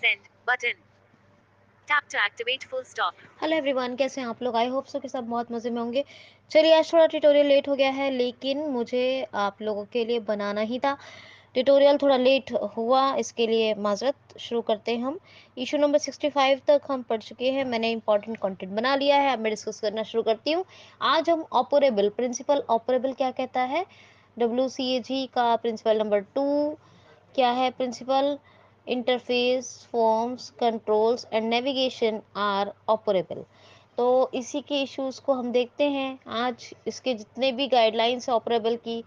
End button. Tap to activate full stop. Hello everyone, कैसे हैं आप लोग? आई होप सो कि सब बहुत मज़े में होंगे। चलिए, आज थोड़ा ट्यूटोरियल लेट हो गया है, लेकिन मुझे आप लोगों के लिए बनाना ही था। ट्यूटोरियल थोड़ा लेट हुआ, इसके लिए माजरत। शुरू करते हैं हम। इशू नंबर 65 तक हम पढ़ चुके हैं। मैंने इंपॉर्टेंट कंटेंट बना लिया है, अब मैं डिस्कस करना शुरू करती हूँ। आज हम ऑपरेबल प्रिंसिपल, ऑपरेबल क्या कहता है, WCAG का प्रिंसिपल नंबर 2 क्या है। Principle interface forms controls and navigation are operable. तो इसी के इश्यूज को हम देखते हैं आज। इसके जितने भी गाइडलाइंस ऑपरेबल की,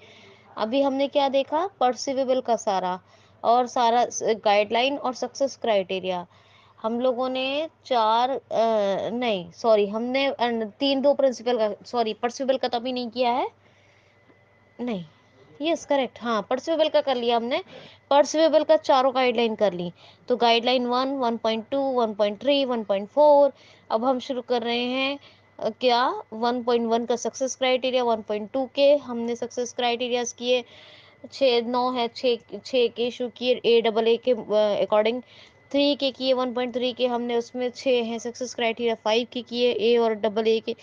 अभी हमने क्या देखा, परसिवेबल का सारा और सारा गाइडलाइन और सक्सेस क्राइटेरिया। हम लोगों ने नहीं सॉरी, हमने तीन दो प्रिंसिपल का, सॉरी परसिवेबल का तो अभी नहीं किया है। नहीं, यस करेक्ट, हाँ परसिवेबल का कर लिया हमने। परसिवेबल का चारों गाइडलाइन कर ली। तो गाइडलाइन 1, 1.2, 1.3, 1.4। अब हम शुरू कर रहे हैं क्या, 1.1 का सक्सेस क्राइटेरिया। 1.2 के हमने सक्सेस क्राइटेरियाज किए, 9 है, 6 के इशू किए A AA के अकॉर्डिंग। 3 के किए, 1.3 के हमने उसमें 6 हैं सक्सेस क्राइटेरिया। 5 के किए A और AA के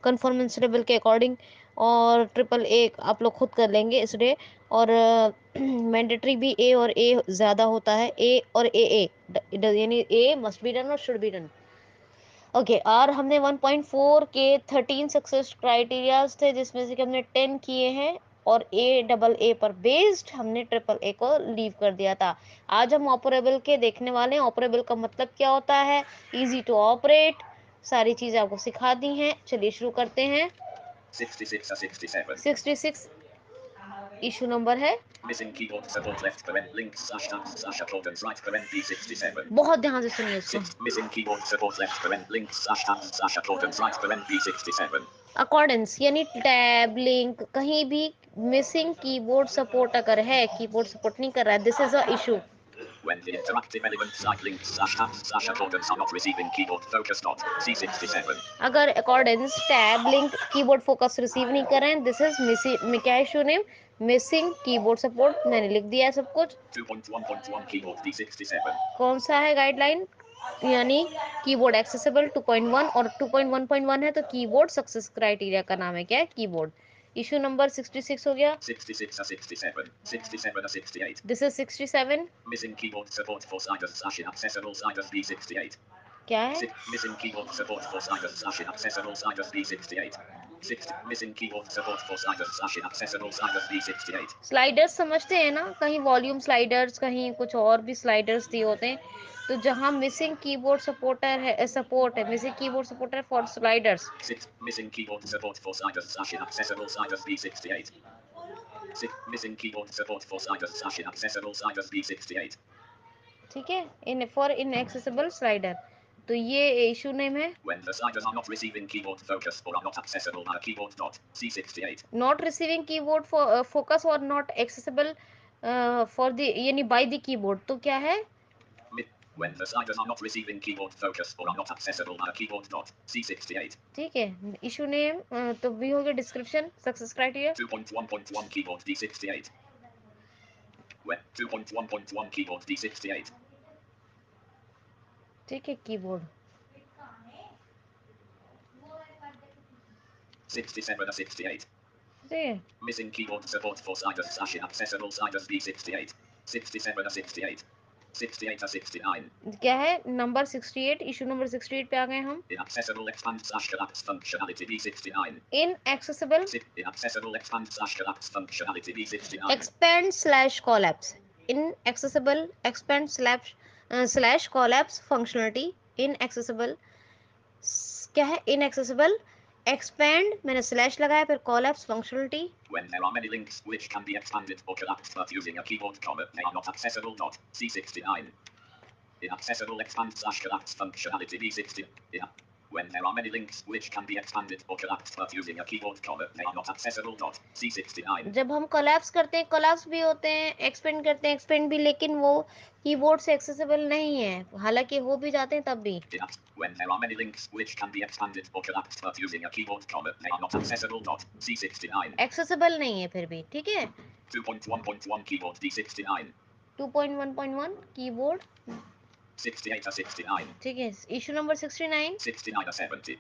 कन्फर्मेंस लेवल के अकॉर्डिंग। और AAA आप लोग खुद कर लेंगे इस डे। और मैंडेटरी भी A और A ज़्यादा होता है, A और AA, यानी A मस्ट बी डन और शुड बी डन। ओके, और हमने 1.4 के 13 सक्सेस क्राइटेरियाज थे, जिसमें से कि हमने 10 किए हैं और AA पर बेस्ड हमने AAA को लीव कर दिया था। आज हम ऑपरेबल के देखने वाले हैं। ऑपरेबल का मतलब क्या होता है, इजी टू ऑपरेट, सारी चीज़ें आपको सिखा दी हैं। चलिए शुरू करते हैं। 66 or 67. 66 इशू नंबर है। Missing keyboard support left parent links slash tabs slash accordance right parent B67. बहुत ध्यान से सुनिए इसको। 6. Missing keyboard support left parent links slash tabs slash accordance right parent B67. Accordance यानी टैब लिंक, कहीं भी missing keyboard support अगर है, कीबोर्ड सपोर्ट नहीं कर रहा है, this is a issue. When the interactive elements like links slash tabs slash accordance are not receiving keyboard focus dot C67. अगर accordance tab link keyboard focus receive नहीं कर रहे हैं, दिस इज मिसिंग, क्या issue name, missing keyboard support. मैंने लिख दिया है सब कुछ। 2.1.1 keyboard D67. कौन सा है गाइडलाइन, यानी कीबोर्ड एक्सेसिबल 2.1 और 2.1.1 है, तो कीबोर्ड सक्सेस क्राइटेरिया का नाम है क्या है, कीबोर्ड। इशू नंबर 66 हो गया। 66 or 67. 67 or 68. This is 67। Missing keyboard support for sliders slash inaccessible sliders B68. क्या है, Missing keyboard support for sliders slash inaccessible sliders B68. 6. Missing keyboard support for sliders slash inaccessible sliders B68. Sliders समझते हैं ना, कहीं volume sliders, कहीं कुछ और भी स्लाइडर्स दिए होते हैं। तो जहां मिसिंग कीबोर्ड सपोर्टर है, सपोर्ट है, missing keyboard supporter for sliders. 6. Missing keyboard support for sliders slash inaccessible sliders B68. 6. Missing keyboard support for sliders slash inaccessible sliders B68. ठीक है, इन फॉर इनएक्सेसिबल स्लाइडर। तो ये issue name है। When the sliders are not receiving keyboard focus or are not accessible by keyboard dot C68. Not receiving keyboard focus और not accessible for the, यानी by the keyboard, तो क्या है, When the sliders are not receiving keyboard focus or are not accessible by keyboard dot C68. ठीक है। Issue name तो भी हो गया। Description success criteria 2.1.1 keyboard D68. When 2.1.1 keyboard D68. ठीक है, कीबोर्ड 67 or 68. ठीक है। Missing keyboard support for sliders slash inaccessible sliders B68. 67 or 68. 68 or 69. क्या है, नंबर 68, इशू नंबर 68 पे आ गए हम। Inaccessible expand slash collapse functionality B69. Inaccessible Inaccessible expand slash collapse functionality B69. Expand slash collapse, inaccessible expand slash collapse functionality. Inaccessible क्या है, inaccessible expand, मैंने slash लगाया, फिर collapse functionality. When there are many links which can be expanded or collapsed but using a keyboard comma, they are not accessible. Dot C69. Inaccessible expand slash collapse functionality B60. When there are many links which can be expanded or collapsed but using a keyboard comma, they are not accessible. Dot C69. जब हम collapse करते हैं, collapse भी होते हैं, expand करते हैं, expand भी, लेकिन वो कीबोर्ड से एक्सेसिबल नहीं है, हालांकि हो भी जाते हैं तब भी। When there are many links which can be expanded or collapsed but using a keyboard comma, they are not accessible. Dot C69. Accessible नहीं है फिर भी, ठीक है। 2.1.1 keyboard D69. 2.1.1 keyboard 68 or 69. ठीक है, issue number 69 69 or 70.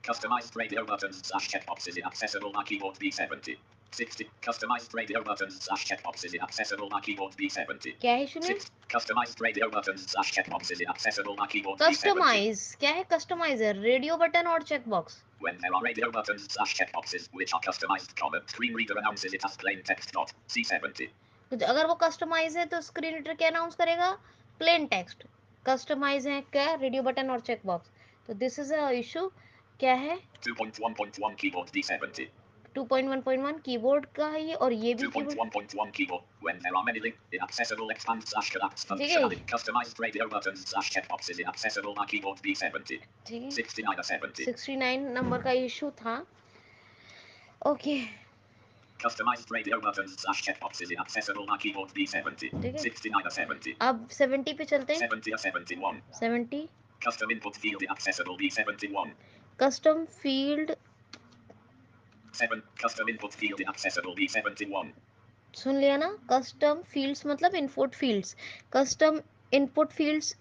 Customized radio buttons / checkboxes inaccessible by keyboard B70. 60. Customized radio buttons / checkboxes inaccessible by keyboard B70. क्या है इशू ने? 6. Customized radio buttons / checkboxes inaccessible by keyboard B70. Customize क्या है? Customizer radio button और check box. When there are radio buttons / checkboxes which are customized, screen reader announces it as plain text. C70. तो अगर वो customise है तो screen reader क्या announce करेगा? Plain text. कस्टमाइज है क्या? रेडियो बटन और चेक बॉक्स. तो दिस इज अ इशू. क्या है? 2.1.1 keyboard D70. 2.1.1 कीबोर्ड का है ये, और ये भी keyboard. 2.1.1 keyboard. When there are many inaccessible expand / collapse ठीक है. functionality, customized radio buttons / checkboxes inaccessible by keyboard B70. ठीक है. 69 or 70. 69 नंबर का इशू था. Okay. Customized radio buttons / checkboxes inaccessible by keyboard B70. ठीक है. 69 or 70. अब 70 पे चलते हैं. 70 or 71. 70 Custom input field inaccessible B71. Custom field. 7. Custom input field inaccessible B71. सुन लिया ना? कस्टम फील्ड्स मतलब input fields. Custom input fields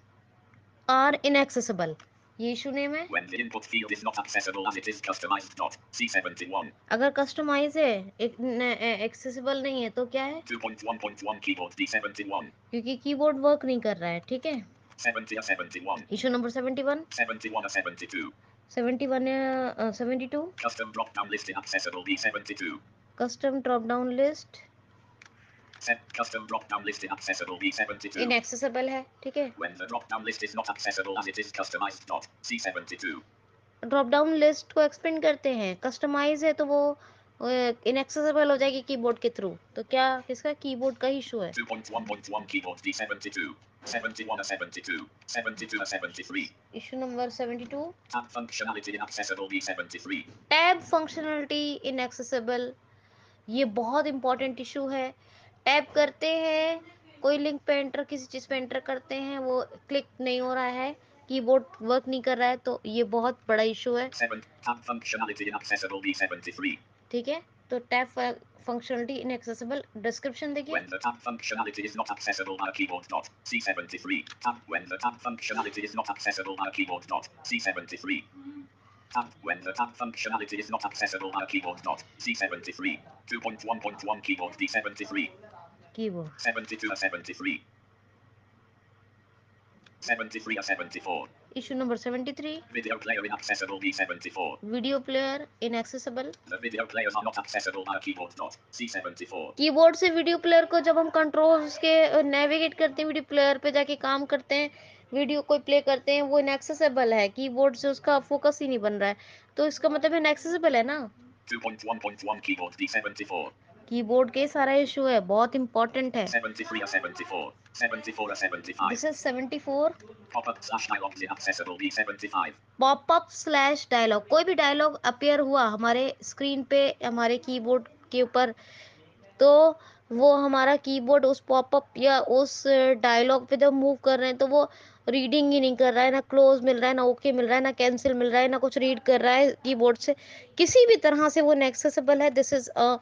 are inaccessible. ये इशू नेम है. When the input field is not accessible as it is customized. C71. अगर customise है, accessible नहीं है, तो क्या है? 2.1.1 keyboard D71. क्योंकि कीबोर्ड वर्क नहीं कर रहा है. ठीक है. 70 or 71. Issue number 71 71 or 72. 71 72 Custom drop down list inaccessible B72. Custom drop down list Custom drop down list inaccessible B72. Inaccessible है. ठीक है. When the drop down list is not accessible as it is customized. C72. Drop down list को expand करते हैं. Customise है तो वो inaccessible हो जाएगी कीबोर्ड के थ्रू. तो क्या किसका? कीबोर्ड का इशू है. 2.1.1 keyboard D72. 71 or 72. 72 or 73. Issue number 72 Tab functionality inaccessible B73. Tab functionality inaccessible. ये बहुत इंपॉर्टेंट इशू है. टैब करते हैं, कोई लिंक पे एंटर, किसी चीज़ पे एंटर करते हैं, वो क्लिक नहीं हो रहा है, कीबोर्ड वर्क नहीं कर रहा है, तो ये बहुत बड़ा इशू है. 7. Tab functionality inaccessible B73. ठीक है. तो टैब फंक्शनलिटी इनएक्सेसिबल. डिस्क्रिप्शन देखिए. When the tab functionality is not accessible by a keyboard. C73. Tab. When the tab functionality is not accessible by a keyboard. C73. Tab. When the tab functionality is not accessible by a keyboard. C73. 2.1.1 keyboard D73. Keyboard. 72 or 73. 73 or 74. Issue number 73 Video player inaccessible B74. Video player inaccessible. The video players are not accessible by a keyboard. C74. Keyboard से video player को जब हम controls के navigate करते हैं, video player पे जाके काम करते हैं, वीडियो कोई प्ले करते हैं, वो इनएक्सेसिबल है. कीबोर्ड से उसका फोकस ही नहीं बन रहा है, तो इसका मतलब इनएक्सेसिबल है ना. 2.1.1 keyboard D74. कीबोर्ड के सारा इशू है, बहुत इंपॉर्टेंट है. 73 or 74. 74 or 75. This is 74. Pop-up / dialogs inaccessible B75. Popup slash dialog. कोई भी डायलॉग अपीयर हुआ हमारे स्क्रीन पे, हमारे कीबोर्ड के ऊपर, तो वो हमारा कीबोर्ड उस पॉपअप या उस डायलॉग पे जब मूव कर रहे हैं तो वो रीडिंग ही नहीं कर रहा है. ना क्लोज मिल रहा है, ना ओके मिल रहा है, ना कैंसिल मिल रहा है, ना कुछ रीड कर रहा है कीबोर्ड से. किसी भी तरह से वो इनएक्सेसिबल है. This is a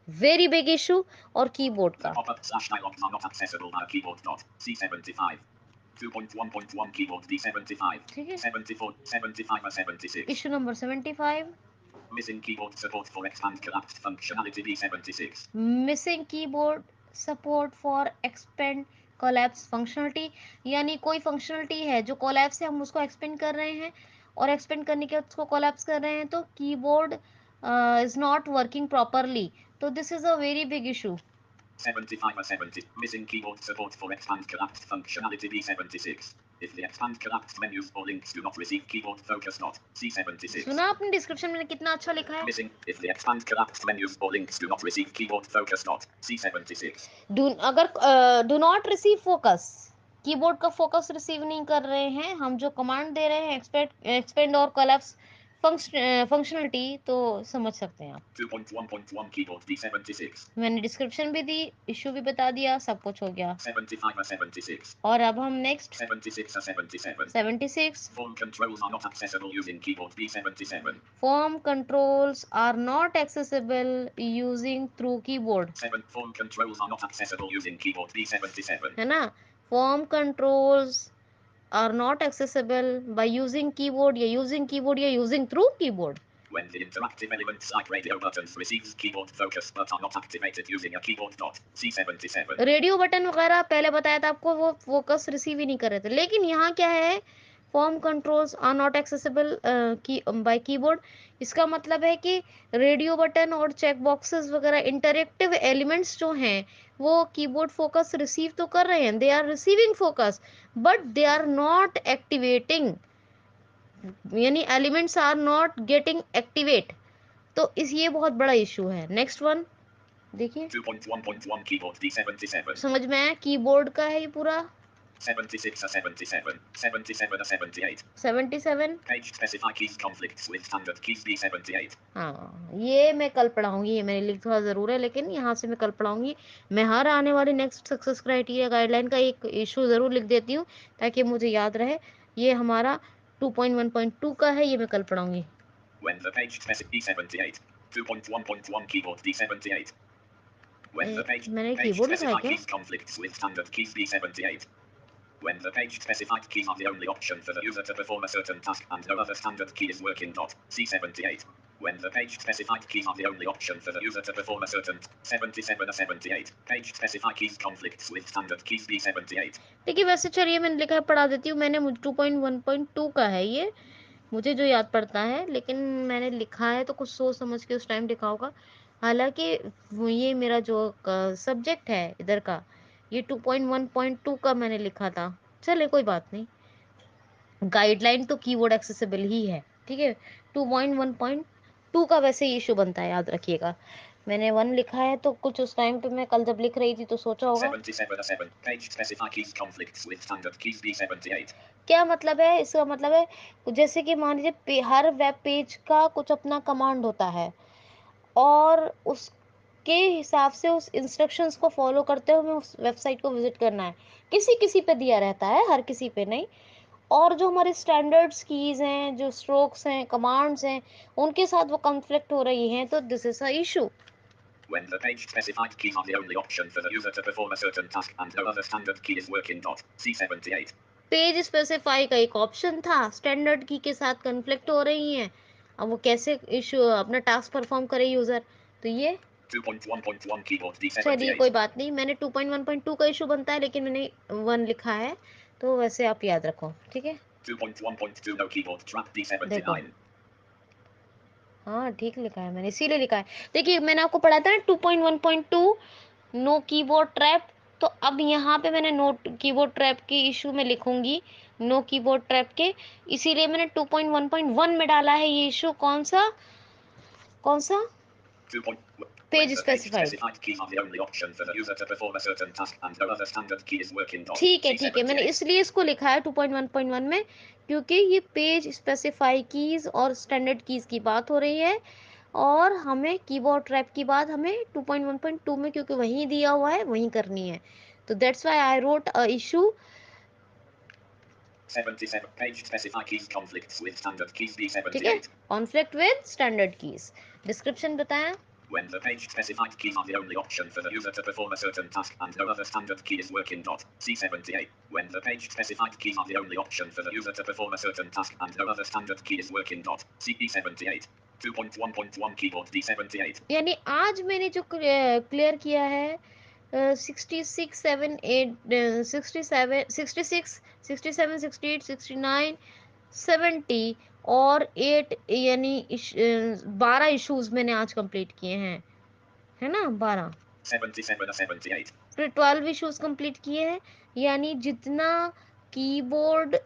very big issue. और कीबोर्ड The का pop-up / dialogs are not accessible by a keyboard. C75. 2.1.1 keyboard D75. ठीक है. 74, 75 or 76. Issue number 75 Missing keyboard support for expand collapsed functionality B76. Missing keyboard support for expand collapse functionality. यानी कोई functionality है जो collapse है, हम उसको expand कर रहे हैं, और एक्सपेंड करने के बाद उसको कोलैप्स कर रहे हैं, तो keyboard is not working properly. तो this is a very big issue. 75 or 70. Missing keyboard support for expand collapsed functionality B76. If the expand collapsed menus or links do not receive keyboard focus. C76. सुना आपने description में कितना अच्छा लिखा है. Missing. If the expand collapsed menus or links do not receive keyboard focus. C76. अगर do not receive focus, keyboard का focus receive नहीं कर रहे हैं, हम जो कमांड दे रहे हैं एक्सपेंड और कोलैप्स फंक्शनलिटी, तो समझ सकते हैं आप. 2.1.1 keyboard D76. मैंने डिस्क्रिप्शन भी दी, इशू भी बता दिया, सब कुछ हो गया. 75 or 76. और अब हम next 76 or 77. 76 Form controls are not accessible using keyboard B77. Form controls are not accessible using through keyboard. 7. Form controls are not accessible using keyboard B77. है ना. Form controls are not accessible by using keyboard या using keyboard या using through keyboard. When the interactive elements like radio buttons receives keyboard focus but are not activated using a keyboard dot C77. Radio button वगैरह पहले बताया था आपको, वो focus receive ही नहीं कर रहे थे, लेकिन यहाँ क्या है, form controls are not accessible by keyboard. इसका मतलब है कि रेडियो बटन और चेक बॉक्सेस वगैरह इंटरेक्टिव एलिमेंट्स जो हैं वो कीबोर्ड फोकस रिसीव तो कर रहे हैं, they are receiving focus but they are not activating, यानी elements are not getting activate. तो इस ये बहुत बड़ा इशू है। नेक्स्ट वन देखिए, 2.1.1 keyboard D77. समझ में आया, कीबोर्ड का है ये पूरा। 76 or 77, 77 or 78. 77, Page specify keys conflicts with standard keys D78. हाँ ये मैं कल पढ़ाऊंगी, ये मैंने लिखा ज़रूर है लेकिन यहाँ से मैं कल पढ़ाऊंगी। मैं हर आने वाली नेक्स्ट सक्सेस क्राइटेरिया गाइडलाइन का एक इशू ज़रूर लिख देती हूँ ताकि मुझे याद रहे। ये हमारा 2.1.2 का है, ये मैं कल पढ़ाऊंगी। When the page specify D78. 2.1.1 keyboard D78. When the page keyboard लिखा है specify क्या? keys conflicts with standard keys D78. When the page specified keys are the only option for the user to perform a certain task and no other standard key is working dot C78. When the page specified keys are the only option for the user to perform a certain 77 or 78. Page specify keys conflicts with standard keys D78. देखिए वैसे चलिए मैंने लिखा है, पढ़ा देती हूँ। मैंने 2.1.2 का है ये, मुझे जो याद पड़ता है, लेकिन मैंने लिखा है तो कुछ सोच समझ के उस टाइम लिखा होगा। हालांकि ये मेरा जो सब्जेक्ट है इधर का, ये 2.1.2 का मैंने लिखा था। चले कोई बात नहीं, गाइडलाइन तो कीबोर्ड एक्सेसिबल ही है, ठीक है। 2.1.2 का वैसे इशू बनता है, याद रखिएगा। मैंने 1 लिखा है तो कुछ उस टाइम पे मैं कल जब लिख रही थी तो सोचा होगा 77 or 7. Page specify keys conflicts with standard keys D78. क्या मतलब है। इसका मतलब है जैसे कि मान लीजिए हर वेब पेज का कुछ अपना कमांड होता है और उसके हिसाब से उस इंस्ट्रक्शंस को फॉलो करते हुए हमें उस वेबसाइट को विजिट करना है। किसी किसी पे दिया रहता है, हर किसी पे नहीं। और जो हमारे स्टैंडर्ड्स कीज हैं, जो स्ट्रोक्स हैं, कमांड्स हैं, उनके साथ वो कॉन्फ्लिक्ट हो रही हैं, तो this is a issue. When the page specified keys are the only option for the user to perform a certain task and no other standard key is working dot C78. Page specify का एक option था, standard की के साथ conflict हो रही हैं, अब वो कैसे इशू अपना टास्क परफॉर्म करे यूजर, तो ये 2.1.1 keyboard चलिए D78. कोई बात नहीं। मैंने 2.1.2 का इशू बनता है लेकिन मैंने 1 लिखा है, तो वैसे आप याद रखो, ठीक है। 2.1.2 no keyboard trap देखो, D79. हाँ ठीक लिखा है मैंने, इसीलिए लिखा है। देखिए मैंने आपको पढ़ा था ना 2.1.2 नो कीबोर्ड ट्रैप, तो अब यहाँ पे मैंने नोट कीबोर्ड ट्रैप की इशू में लिखूंगी नो कीबोर्ड ट्रैप के, इसीलिए मैंने 2.1.1 में डाला है ये इशू। कौन सा 2. Page When the page specified, specified keys are the only option for the user to perform a certain task and no other standard key is working dot ठीक है, मैंने C78. इसलिए इसको लिखा है 2.1.1 में, क्योंकि ये पेज स्पेसिफाई कीज और स्टैंडर्ड कीज की बात हो रही है और हमें कीबोर्ड ट्रैप की बात हमें 2.1.2 में, क्योंकि वहीं दिया हुआ है वहीं करनी है, तो that's why I wrote a issue 77 page specify keys conflicts with standard keys ठीक है, D78. Conflict with standard keys. Description बताया, When the page specified keys are the only option for the user to perform a certain task and no other standard key is working dot C78. When the page specified keys are the only option for the user to perform a certain task and no other standard key is working dot CE78. 2.1.1 keyboard D78. यानी आज मैंने जो clear किया है 66 7 8 67 66 67 68 69 70 और 8 यानी 12 issues मैंने आज कंप्लीट किए हैं, है ना, 12। 77 or 78. फिर 12 इश्यूज कंप्लीट किए हैं, यानी जितना कीबोर्ड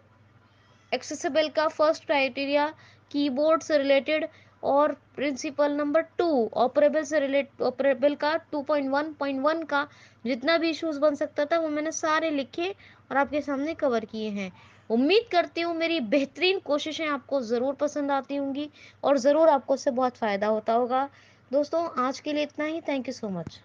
एक्सेसिबल का फर्स्ट क्राइटेरिया कीबोर्ड से रिलेटेड और प्रिंसिपल नंबर 2 ऑपरेबल से रिलेटेड, ऑपरेबल का 2.1.1 का जितना भी इश्यूज बन सकता था वो मैंने सारे लिखे और आपके सामने कवर किए हैं। उम्मीद करती हूँ मेरी बेहतरीन कोशिशें आपको ज़रूर पसंद आती होंगी और ज़रूर आपको उससे बहुत फ़ायदा होता होगा। दोस्तों आज के लिए इतना ही, थैंक यू सो मच।